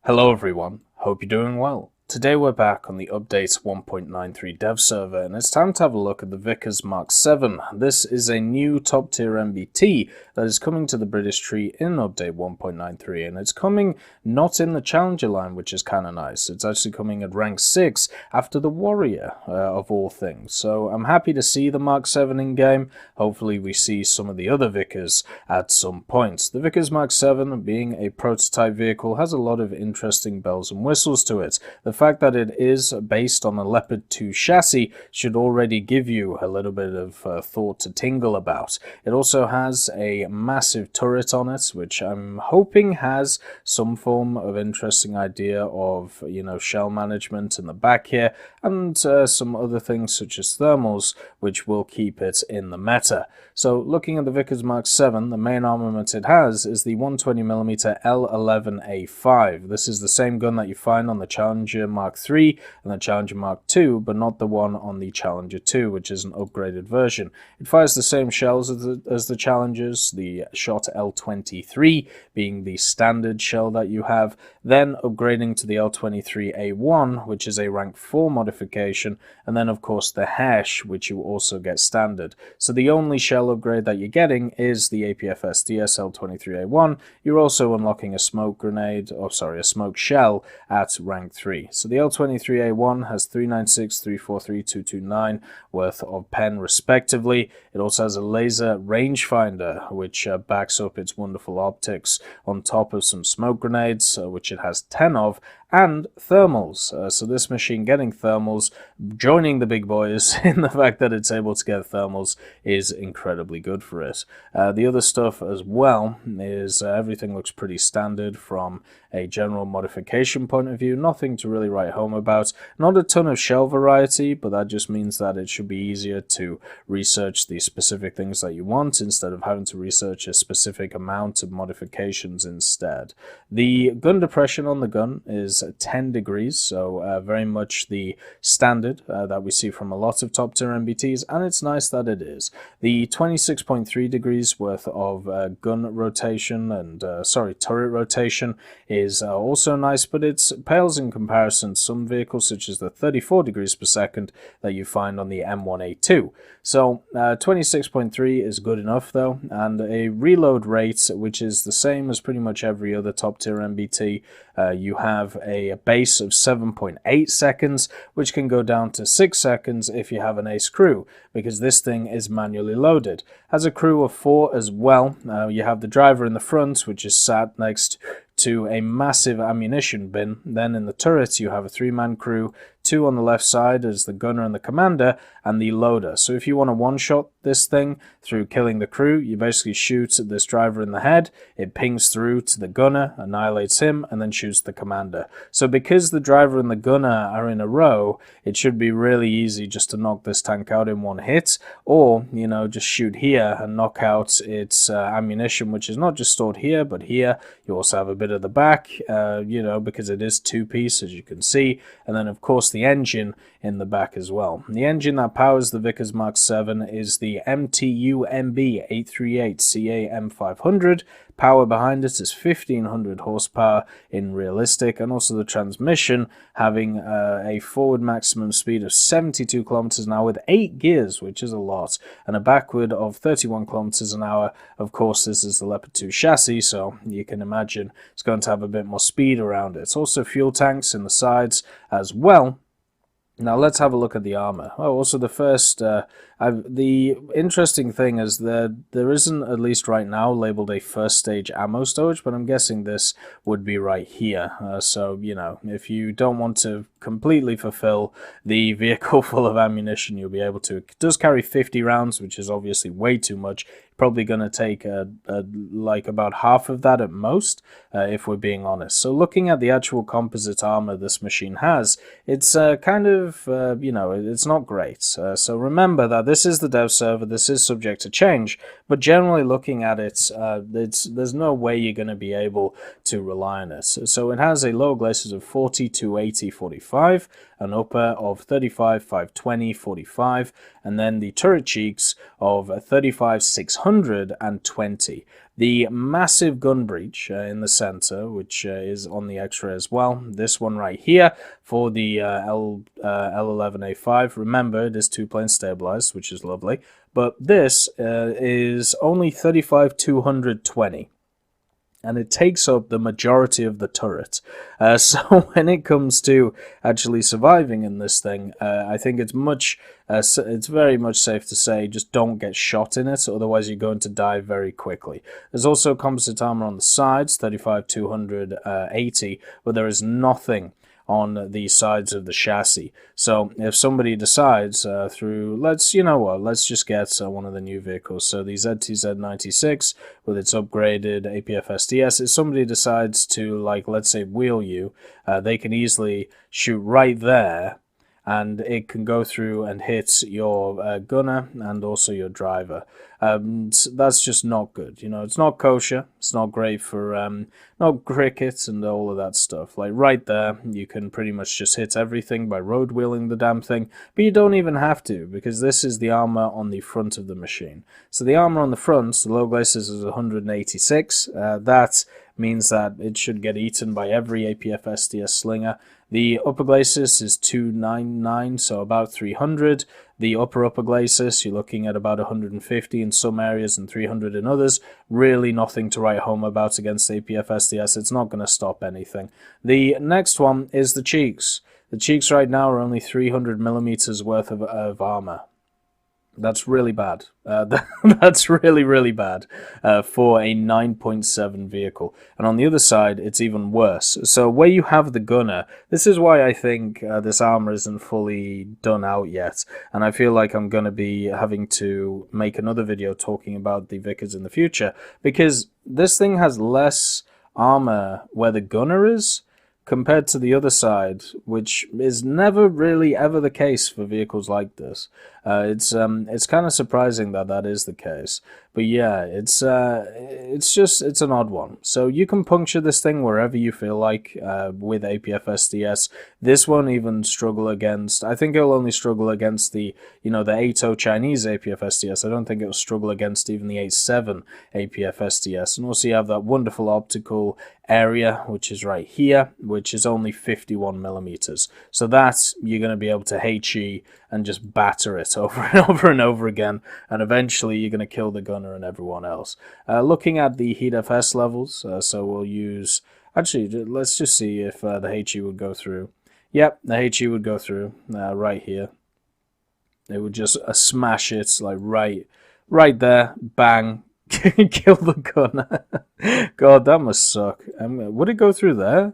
Hello everyone, hope you're doing well. Today we're back on the update 1.93 dev server and it's time to have a look at the Vickers Mk. This is a new top tier MBT that is coming to the British tree in update 1.93 and it's coming not in the challenger line, which is kind of nice. It's actually coming at rank 6 after the warrior of all things. So I'm happy to see the Mk in game. Hopefully we see some of the other Vickers at some point. The Vickers Mk, being a prototype vehicle, has a lot of interesting bells and whistles to it. The fact that it is based on a Leopard 2 chassis should already give you a little bit of thought to tingle about. It also has a massive turret on it, which I'm hoping has some form of interesting idea of, shell management in the back here, and some other things such as thermals, which will keep it in the meta. So looking at the Vickers Mk, the main armament it has is the 120mm L23A1 APFSDS. This is the same gun that you find on the Challenger Mark III and the Challenger Mark II, but not the one on the Challenger 2, which is an upgraded version. It fires the same shells as the Challengers, the shot L23 being the standard shell that you have, then upgrading to the L23A1, which is a rank 4 modification, and then of course the hash, which you also get standard. So the only shell upgrade that you're getting is the APFSDS L23A1. You're also unlocking a smoke grenade, a smoke shell at rank 3. So the L23A1 has 396, 343, 229 worth of pen respectively. It also has a laser rangefinder, which backs up its wonderful optics on top of some smoke grenades, which it has 10 of, and thermals. So this machine getting thermals, joining the big boys in the fact that it's able to get thermals, is incredibly good for it. The other stuff as well is everything looks pretty standard from a general modification point of view. Nothing to really write home about. Not a ton of shell variety, but that just means that it should be easier to research the specific things that you want instead of having to research a specific amount of modifications instead. The gun depression on the gun is 10 degrees, so very much the standard that we see from a lot of top tier MBTs, and it's nice that it is. The 26.3 degrees worth of gun rotation and turret rotation is also nice, but it pales in comparison to some vehicles such as the 34 degrees per second that you find on the M1A2. So 26.3 is good enough though, and a reload rate which is the same as pretty much every other top tier MBT. You have a base of 7.8 seconds, which can go down to 6 seconds if you have an ace crew, because this thing is manually loaded. Has a crew of 4 as well. You have the driver in the front, which is sat next to a massive ammunition bin. Then in the turret you have a 3-man crew, 2 on the left side as the gunner and the commander, and the loader. So if you want to one-shot this thing through killing the crew, you basically shoot this driver in the head, it pings through to the gunner, annihilates him, and then shoots the commander. So because the driver and the gunner are in a row, it should be really easy just to knock this tank out in one hit, or, just shoot here and knock out its ammunition, which is not just stored here, but here. You also have a bit at the back, because it is 2-piece, as you can see, and then of course the engine in the back as well. The engine that powers the Vickers Mk is the MTU-MB 838CA M500. Power behind it is 1500 horsepower in realistic, and also the transmission having a forward maximum speed of 72 kilometers an hour with 8 gears, which is a lot, and a backward of 31 kilometers an hour. Of course, this is the Leopard 2 chassis, so you can imagine it's going to have a bit more speed around it. It's also fuel tanks in the sides as well. Now let's have a look at the armor. Oh, also the first, the interesting thing is that there isn't, at least right now, labeled a first stage ammo storage, but I'm guessing this would be right here. So, if you don't want to completely fulfill the vehicle full of ammunition, you'll be able to. It does carry 50 rounds, which is obviously way too much. Probably going to take like about half of that at most, if we're being honest. So looking at the actual composite armor this machine has, it's kind of, it's not great. So remember that this is the dev server, this is subject to change, but generally looking at it, there's no way you're going to be able to rely on it. So it has a lower glacis of 40, 280, 45, an upper of 35, 520, 45, and then the turret cheeks of 35, 600, and 20. The massive gun breech in the center, which is on the X-ray as well. This one right here for the L23A1 APFSDS. Remember, it is two-plane stabilized, which is lovely. But this is only 35,220. And it takes up the majority of the turret. So when it comes to actually surviving in this thing, I think it's very much safe to say just don't get shot in it, otherwise you're going to die very quickly. There's also composite armor on the sides, 35,280, but there is nothing on the sides of the chassis. So if somebody decides let's just get one of the new vehicles. So the ZTZ96 with its upgraded APFSDS, if somebody decides to, like, let's say wheel you, they can easily shoot right there, and it can go through and hit your gunner and also your driver. That's just not good. You know, it's not kosher. It's not great for not cricket and all of that stuff. Like right there, you can pretty much just hit everything by road wheeling the damn thing, but you don't even have to, because this is the armor on the front of the machine. So the armor on the front, the low glacis is 186. That means that it should get eaten by every APFSDS slinger. The upper glacis is 299, so about 300. The upper glacis, you're looking at about 150 in some areas and 300 in others. Really nothing to write home about against APFSDS. It's not going to stop anything. The next one is the cheeks. The cheeks right now are only 300 millimeters worth of armor. That's really bad. That's really, really bad for a 9.7 vehicle. And on the other side, it's even worse. So where you have the gunner, this is why I think this armor isn't fully done out yet. And I feel like I'm going to be having to make another video talking about the Vickers in the future, because this thing has less armor where the gunner is compared to the other side, which is never really ever the case for vehicles like this. It's kind of surprising that that is the case, but yeah, it's an odd one. So you can puncture this thing wherever you feel like with APFSDS. This won't even struggle against. I think it'll only struggle against the the 8.0 Chinese APFSDS. I don't think it'll struggle against even the 8.7 APFSDS. And also you have that wonderful optical area, which is right here, which is only 51 millimeters. So that's, you're going to be able to HE and just batter it over and over and over again, and eventually you're going to kill the gunner and everyone else. Looking at the heat FS levels, so we'll use, actually, let's just see if the HE would go through. Yep, the HE would go through right here. It would just smash it, like right there, bang, kill the gunner. God, that must suck. Would it go through there?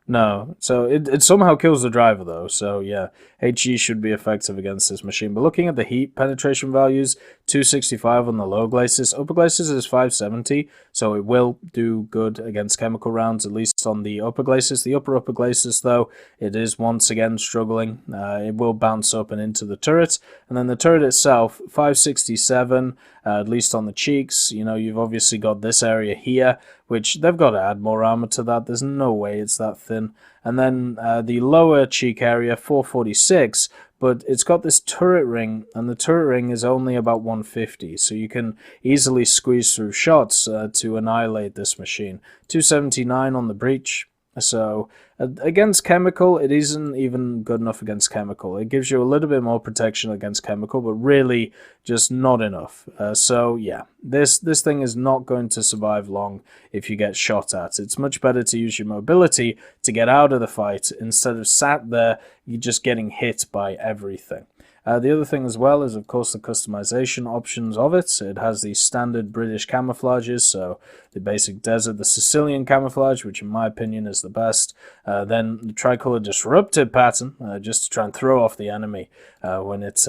No. So it somehow kills the driver, though. So yeah, HE should be effective against this machine. But looking at the heat penetration values, 265 on the low glacis. Upper glacis is 570, so it will do good against chemical rounds, at least on the upper glacis. The upper glacis, though, it is once again struggling. It will bounce up and into the turret. And then the turret itself, 567, at least on the cheeks. You know, you've obviously got this area here, which they've got to add more armor to that. There's no way it's that thin. And then the lower cheek area, 446, but it's got this turret ring, and the turret ring is only about 150, so you can easily squeeze through shots to annihilate this machine. 279 on the breech. So against chemical, it isn't even good enough against chemical. It gives you a little bit more protection against chemical, but really just not enough. So yeah, this thing is not going to survive long if you get shot at. It's much better to use your mobility to get out of the fight instead of sat there, you're just getting hit by everything. The other thing as well is, of course, the customization options of it. It has the standard British camouflages, so the basic desert, the Sicilian camouflage, which in my opinion is the best. Then the tricolor disrupted pattern, just to try and throw off the enemy when it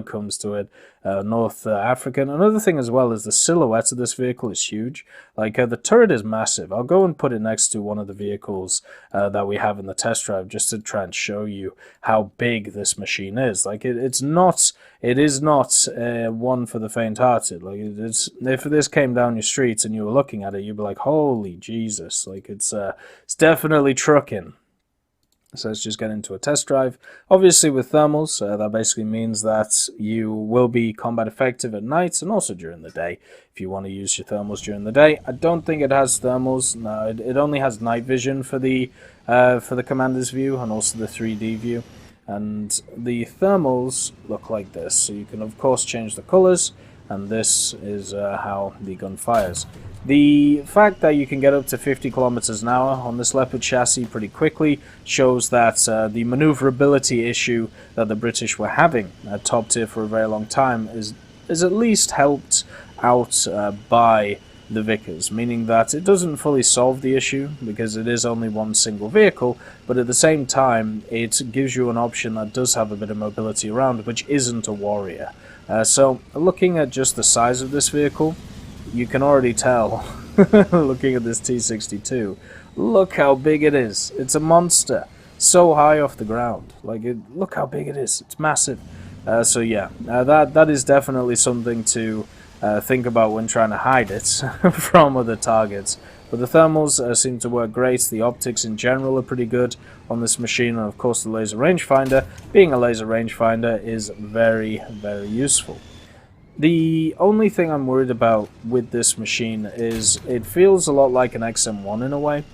comes to it. North African. Another thing as well is the silhouette of this vehicle is huge. Like the turret is massive. I'll go and put it next to one of the vehicles that we have in the test drive just to try and show you how big this machine is. Like it is not one for the faint-hearted. Like if this came down your street and you were looking at it, you'd be like, holy Jesus! Like it's definitely trucking. So let's just get into a test drive. Obviously with thermals, that basically means that you will be combat effective at night and also during the day if you want to use your thermals during the day. I don't think it has thermals. No, it only has night vision for the commander's view and also the 3D view. And the thermals look like this. So you can of course change the colors, and this is how the gun fires. The fact that you can get up to 50 kilometers an hour on this Leopard chassis pretty quickly shows that the maneuverability issue that the British were having at top tier for a very long time is at least helped out by the Vickers, meaning that it doesn't fully solve the issue because it is only one single vehicle, but at the same time it gives you an option that does have a bit of mobility around, which isn't a Warrior. So looking at just the size of this vehicle, you can already tell, looking at this T62, look how big it is. It's a monster, so high off the ground. Look how big it is. It's massive. So yeah, that is definitely something to think about when trying to hide it from other targets. But the thermals seem to work great. The optics in general are pretty good on this machine, and of course the laser rangefinder, being a laser rangefinder, is very, very useful. The only thing I'm worried about with this machine is it feels a lot like an XM1 in a way,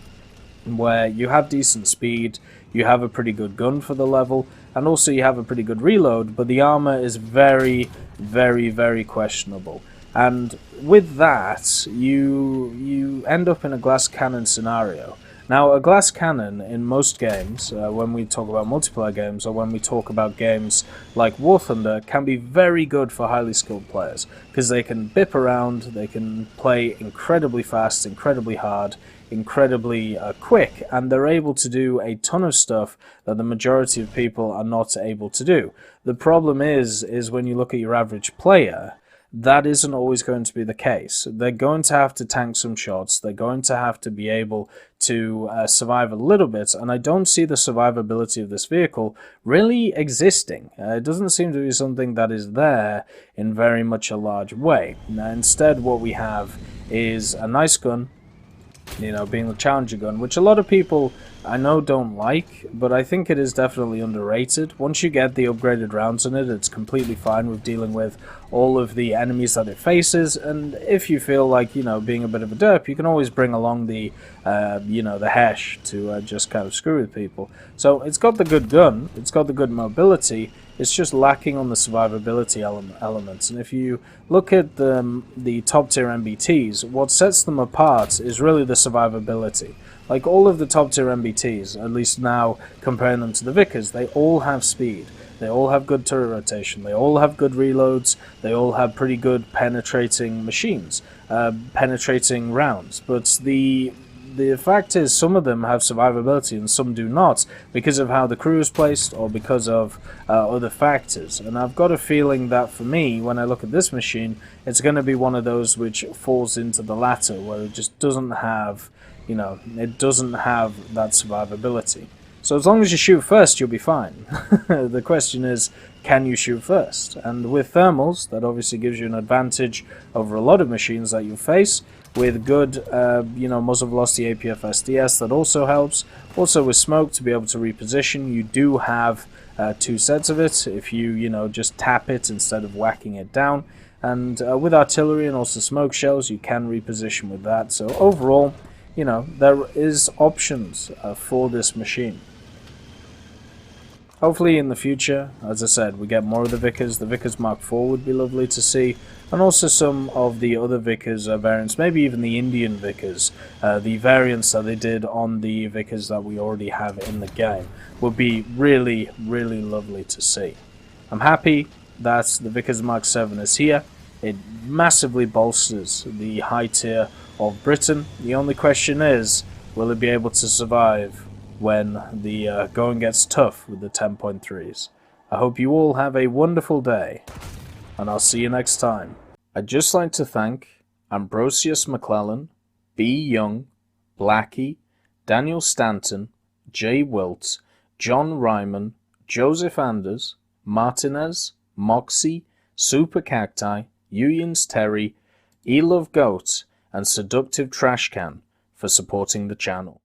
where you have decent speed, you have a pretty good gun for the level, and also you have a pretty good reload, but the armor is very, very, very questionable. And with that, you end up in a glass cannon scenario. Now, a glass cannon in most games, when we talk about multiplayer games or when we talk about games like War Thunder, can be very good for highly skilled players because they can bip around, they can play incredibly fast, incredibly hard, incredibly quick, and they're able to do a ton of stuff that the majority of people are not able to do. The problem is when you look at your average player, that isn't always going to be the case. They're going to have to tank some shots, they're going to have to be able to survive a little bit, and I don't see the survivability of this vehicle really existing. It doesn't seem to be something that is there in very much a large way. Now, instead what we have is a nice gun, you know, being the Challenger gun, which a lot of people I know don't like, but I think it is definitely underrated. Once you get the upgraded rounds in it, it's completely fine with dealing with all of the enemies that it faces, and if you feel like, you know, being a bit of a derp, you can always bring along the, you know, the Hesh to just kind of screw with people. So it's got the good gun, it's got the good mobility, it's just lacking on the survivability elements. And if you look at the top tier MBTs, what sets them apart is really the survivability. Like all of the top tier MBTs, at least now comparing them to the Vickers, they all have speed, they all have good turret rotation, they all have good reloads, they all have pretty good penetrating machines, penetrating rounds. But the fact is, some of them have survivability and some do not, because of how the crew is placed or because of other factors. And I've got a feeling that for me, when I look at this machine, it's going to be one of those which falls into the latter, where it just doesn't have, you know, it doesn't have that survivability. So as long as you shoot first, you'll be fine. The question is, can you shoot first? And with thermals, that obviously gives you an advantage over a lot of machines that you face. With good, you know, muzzle velocity APFSDS, that also helps. Also with smoke, to be able to reposition, you do have 2 sets of it if you, you know, just tap it instead of whacking it down. And with artillery and also smoke shells, you can reposition with that. So overall, you know, there is options for this machine. Hopefully in the future, as I said, we get more of the Vickers. The Vickers Mk 4 would be lovely to see, and also some of the other Vickers variants, maybe even the Indian Vickers, the variants that they did on the Vickers that we already have in the game, would be really, really lovely to see. I'm happy that the Vickers Mk 7 is here. It massively bolsters the high tier of Britain. The only question is, will it be able to survive when the going gets tough with the 10.3s. I hope you all have a wonderful day, and I'll see you next time. I'd just like to thank Ambrosius McClellan, B. Young, Blackie, Daniel Stanton, J. Wilt, John Ryman, Joseph Anders, Martinez, Moxie, Super Cacti, Uyans Terry, Elove Goat, and Seductive Trashcan for supporting the channel.